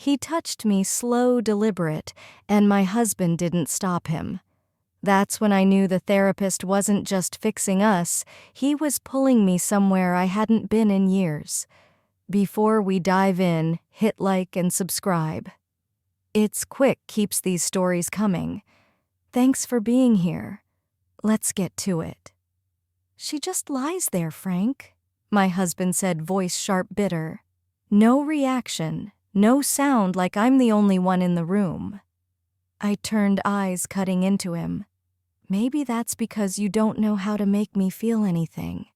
He touched me slow, deliberate, and my husband didn't stop him. That's when I knew the therapist wasn't just fixing us, he was pulling me somewhere I hadn't been in years. Before we dive in, hit like and subscribe. It's quick keeps these stories coming. Thanks for being here. Let's get to it. She just lies there, Frank, my husband said, voice sharp bitter. No reaction, no sound, like I'm the only one in the room. I turned, eyes cutting into him. Maybe that's because you don't know how to make me feel anything.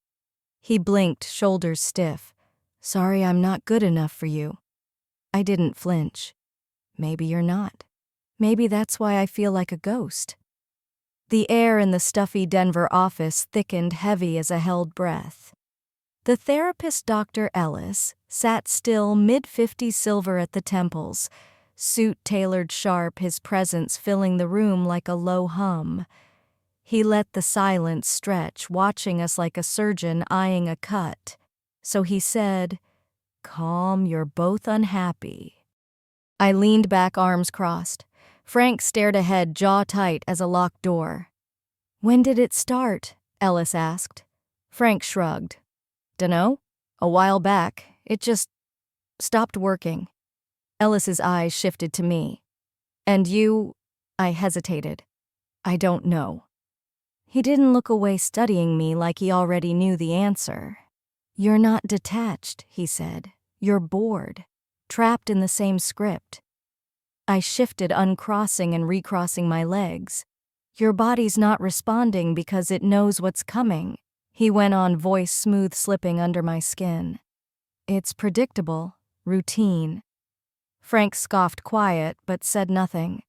He blinked, shoulders stiff. Sorry, I'm not good enough for you. I didn't flinch. Maybe you're not. Maybe that's why I feel like a ghost. The air in the stuffy Denver office thickened, heavy as a held breath. The therapist, Dr. Ellis, sat still, mid-50s, silver at the temples, suit tailored sharp, his presence filling the room like a low hum. He let the silence stretch, watching us like a surgeon eyeing a cut. So he said, "Calm, you're both unhappy." I leaned back, arms crossed. Frank stared ahead, jaw tight as a locked door. When did it start? Ellis asked. Frank shrugged. Dunno. A while back. It just stopped working. Ellis's eyes shifted to me. And you? I hesitated. I don't know. He didn't look away, studying me like he already knew the answer. You're not detached, he said. You're bored, trapped in the same script. I shifted, uncrossing and recrossing my legs. Your body's not responding because it knows what's coming, he went on, voice smooth, slipping under my skin. It's predictable, routine. Frank scoffed, quiet, but said nothing.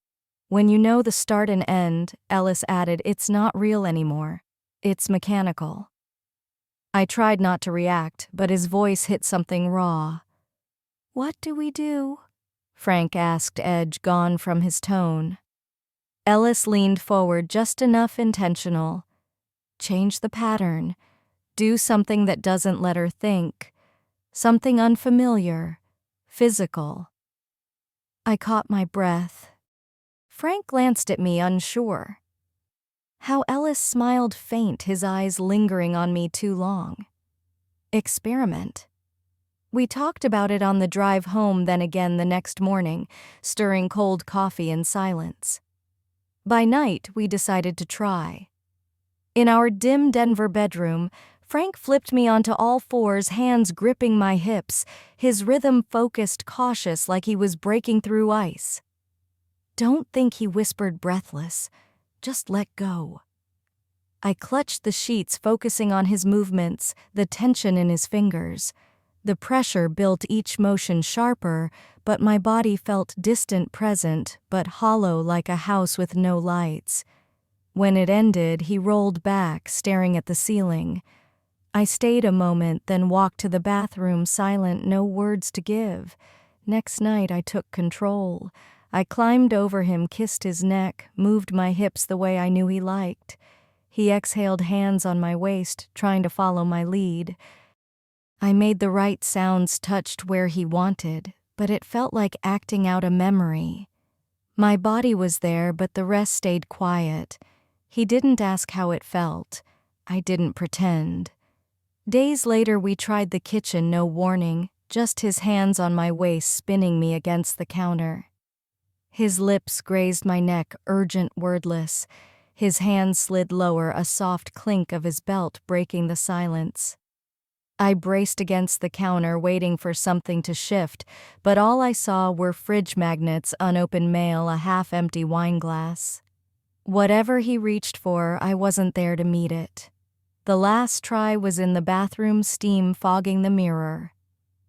When you know the start and end, Ellis added, it's not real anymore. It's mechanical. I tried not to react, but his voice hit something raw. What do we do? Frank asked, edge gone from his tone. Ellis leaned forward, just enough intentional. Change the pattern. Do something that doesn't let her think. Something unfamiliar. Physical. I caught my breath. Frank glanced at me, unsure. How Ellis smiled faint, his eyes lingering on me too long. Experiment. We talked about it on the drive home, then again the next morning, stirring cold coffee in silence. By night, we decided to try. In our dim Denver bedroom, Frank flipped me onto all fours, hands gripping my hips, his rhythm focused, cautious, like he was breaking through ice. Don't think, he whispered, breathless. Just let go. I clutched the sheets, focusing on his movements, the tension in his fingers. The pressure built, each motion sharper, but my body felt distant, present, but hollow, like a house with no lights. When it ended, he rolled back, staring at the ceiling. I stayed a moment, then walked to the bathroom, silent, no words to give. Next night, I took control. I climbed over him, kissed his neck, moved my hips the way I knew he liked. He exhaled, hands on my waist, trying to follow my lead. I made the right sounds, touched where he wanted, but it felt like acting out a memory. My body was there, but the rest stayed quiet. He didn't ask how it felt. I didn't pretend. Days later, we tried the kitchen, no warning, just his hands on my waist, spinning me against the counter. His lips grazed my neck, urgent, wordless. His hands slid lower, a soft clink of his belt breaking the silence. I braced against the counter, waiting for something to shift, but all I saw were fridge magnets, unopened mail, a half-empty wine glass. Whatever he reached for, I wasn't there to meet it. The last try was in the bathroom, steam fogging the mirror.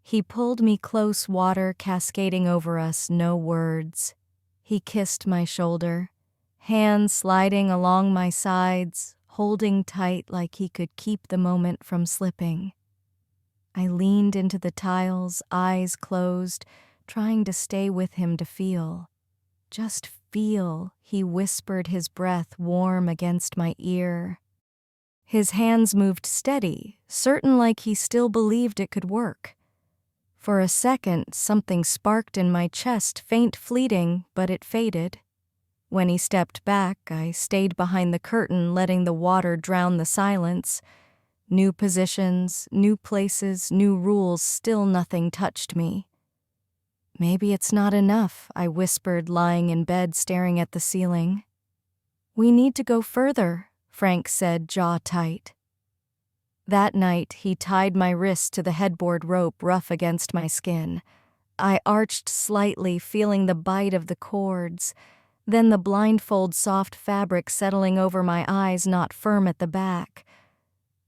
He pulled me close, water cascading over us, no words. He kissed my shoulder, hands sliding along my sides, holding tight like he could keep the moment from slipping. I leaned into the tiles, eyes closed, trying to stay with him, to feel. Just feel, he whispered, his breath warm against my ear. His hands moved steady, certain, like he still believed it could work. For a second, something sparked in my chest, faint, fleeting, but it faded. When he stepped back, I stayed behind the curtain, letting the water drown the silence. New positions, new places, new rules, still nothing touched me. "Maybe it's not enough," I whispered, lying in bed staring at the ceiling. "We need to go further," Frank said, jaw tight. That night, he tied my wrists to the headboard rope, rough against my skin. I arched slightly, feeling the bite of the cords, then the blindfold soft fabric settling over my eyes, not firm at the back.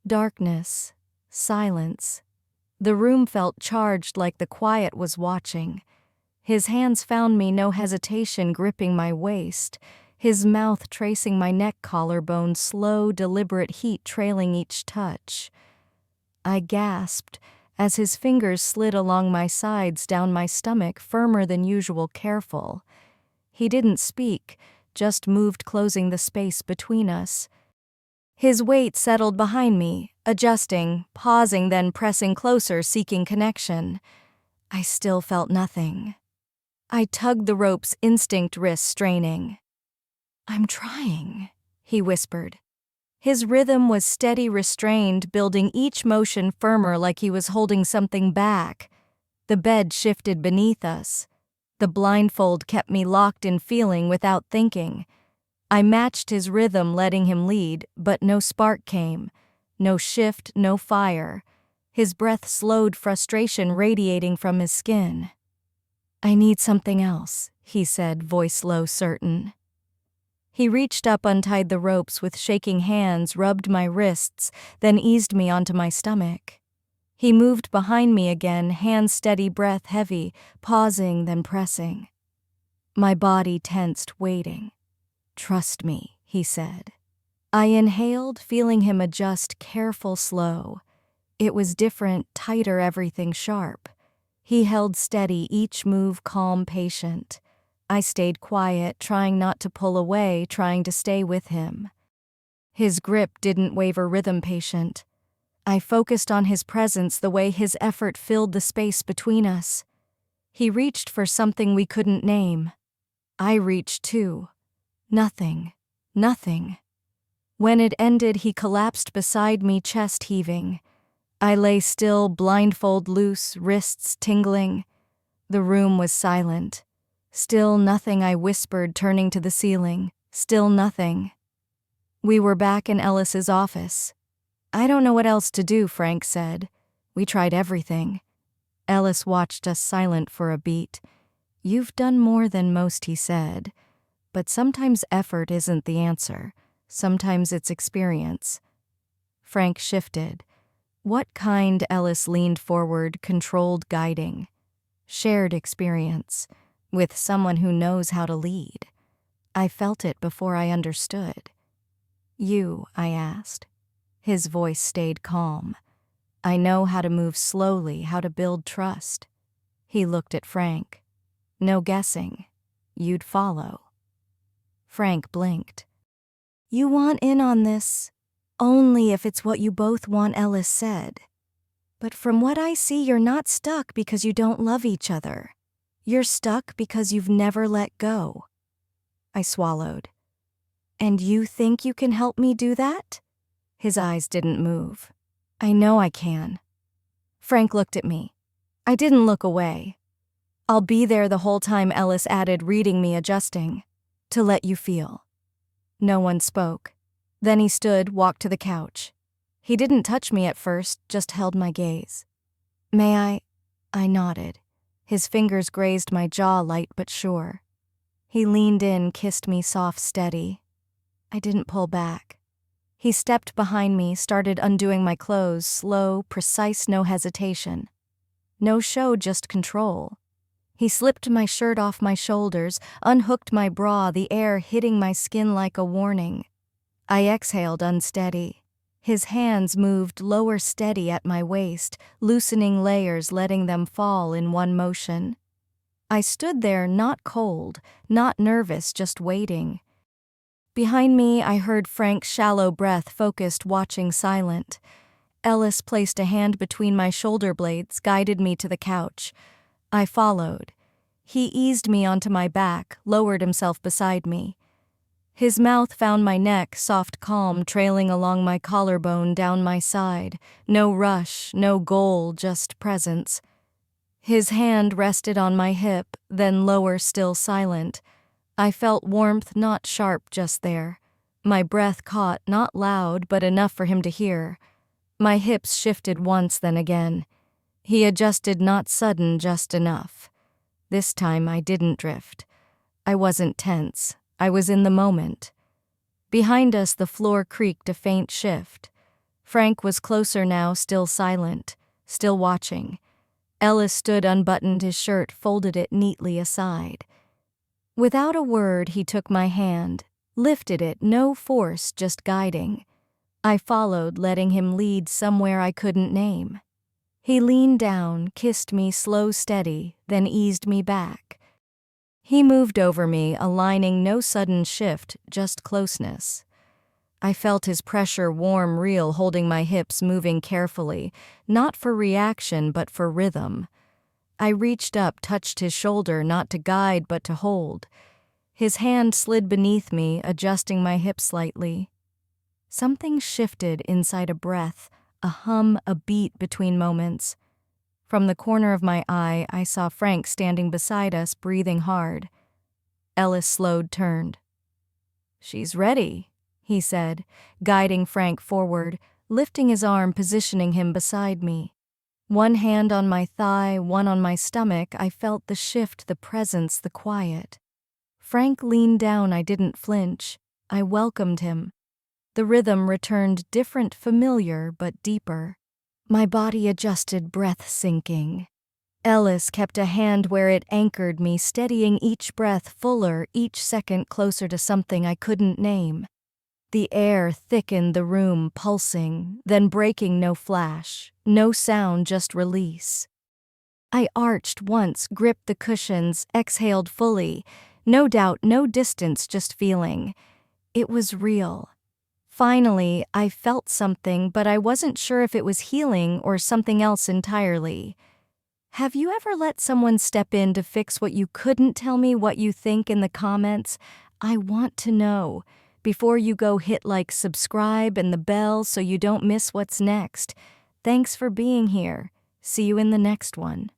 Darkness, silence. The room felt charged, like the quiet was watching. His hands found me, no hesitation, gripping my waist, his mouth tracing my neck collarbone, slow, deliberate heat trailing each touch. I gasped as his fingers slid along my sides, down my stomach, firmer than usual, careful. He didn't speak, just moved, closing the space between us. His weight settled behind me, adjusting, pausing, then pressing closer, seeking connection. I still felt nothing. I tugged the rope's instinct, wrist straining. "I'm trying," he whispered. His rhythm was steady, restrained, building each motion firmer, like he was holding something back. The bed shifted beneath us. The blindfold kept me locked in feeling without thinking. I matched his rhythm, letting him lead, but no spark came. No shift, no fire. His breath slowed, frustration radiating from his skin. "I need something else," he said, voice low, certain. He reached up, untied the ropes with shaking hands, rubbed my wrists, then eased me onto my stomach. He moved behind me again, hands steady, breath heavy, pausing, then pressing. My body tensed, waiting. "Trust me," he said. I inhaled, feeling him adjust, careful, slow. It was different, tighter, everything sharp. He held steady, each move calm, patient. I stayed quiet, trying not to pull away, trying to stay with him. His grip didn't waver, rhythm patient. I focused on his presence, the way his effort filled the space between us. He reached for something we couldn't name. I reached too. Nothing. Nothing. When it ended, he collapsed beside me, chest heaving. I lay still, blindfold loose, wrists tingling. The room was silent. "Still nothing," I whispered, turning to the ceiling. "Still nothing." We were back in Ellis's office. "I don't know what else to do," Frank said. "We tried everything." Ellis watched us, silent for a beat. "You've done more than most," he said. "But sometimes effort isn't the answer. Sometimes it's experience." Frank shifted. "What kind?" Ellis leaned forward, controlled, guiding. "Shared experience. With someone who knows how to lead." I felt it before I understood. "You?" I asked. His voice stayed calm. "I know how to move slowly, how to build trust." He looked at Frank. "No guessing. You'd follow." Frank blinked. "You want in on this? Only if it's what you both want," Ellis said. "But from what I see, you're not stuck because you don't love each other. You're stuck because you've never let go." I swallowed. "And you think you can help me do that?" His eyes didn't move. "I know I can." Frank looked at me. I didn't look away. "I'll be there the whole time," Ellis added, reading me, adjusting. "To let you feel." No one spoke. Then he stood, walked to the couch. He didn't touch me at first, just held my gaze. "May I?" I nodded. His fingers grazed my jaw, light but sure. He leaned in, kissed me soft, steady. I didn't pull back. He stepped behind me, started undoing my clothes, slow, precise, no hesitation. No show, just control. He slipped my shirt off my shoulders, unhooked my bra, the air hitting my skin like a warning. I exhaled, unsteady. His hands moved lower, steady at my waist, loosening layers, letting them fall in one motion. I stood there, not cold, not nervous, just waiting. Behind me, I heard Frank's shallow breath, focused, watching, silent. Ellis placed a hand between my shoulder blades, guided me to the couch. I followed. He eased me onto my back, lowered himself beside me. His mouth found my neck, soft calm trailing along my collarbone down my side. No rush, no goal, just presence. His hand rested on my hip, then lower, still silent. I felt warmth, not sharp, just there. My breath caught, not loud, but enough for him to hear. My hips shifted once, then again. He adjusted, not sudden, just enough. This time I didn't drift. I wasn't tense. I was in the moment. Behind us, the floor creaked a faint shift. Frank was closer now, still silent, still watching. Ellis stood, unbuttoned his shirt, folded it neatly aside. Without a word, he took my hand, lifted it, no force, just guiding. I followed, letting him lead somewhere I couldn't name. He leaned down, kissed me, slow, steady, then eased me back. He moved over me, aligning, no sudden shift, just closeness. I felt his pressure, warm, real, holding my hips, moving carefully, not for reaction but for rhythm. I reached up, touched his shoulder, not to guide but to hold. His hand slid beneath me, adjusting my hips slightly. Something shifted inside, a breath, a hum, a beat between moments. From the corner of my eye, I saw Frank standing beside us, breathing hard. Ellis slowed, turned. "She's ready," he said, guiding Frank forward, lifting his arm, positioning him beside me. One hand on my thigh, one on my stomach. I felt the shift, the presence, the quiet. Frank leaned down. I didn't flinch. I welcomed him. The rhythm returned, different, familiar, but deeper. My body adjusted, breath sinking. Ellis kept a hand where it anchored me, steadying each breath, fuller, each second closer to something I couldn't name. The air thickened, the room pulsing, then breaking, no flash, no sound, just release. I arched once, gripped the cushions, exhaled fully. No doubt, no distance, just feeling. It was real. Finally, I felt something, but I wasn't sure if it was healing or something else entirely. Have you ever let someone step in to fix what you couldn't? Tell me what you think in the comments. I want to know. Before you go, hit like, subscribe, and the bell so you don't miss what's next. Thanks for being here. See you in the next one.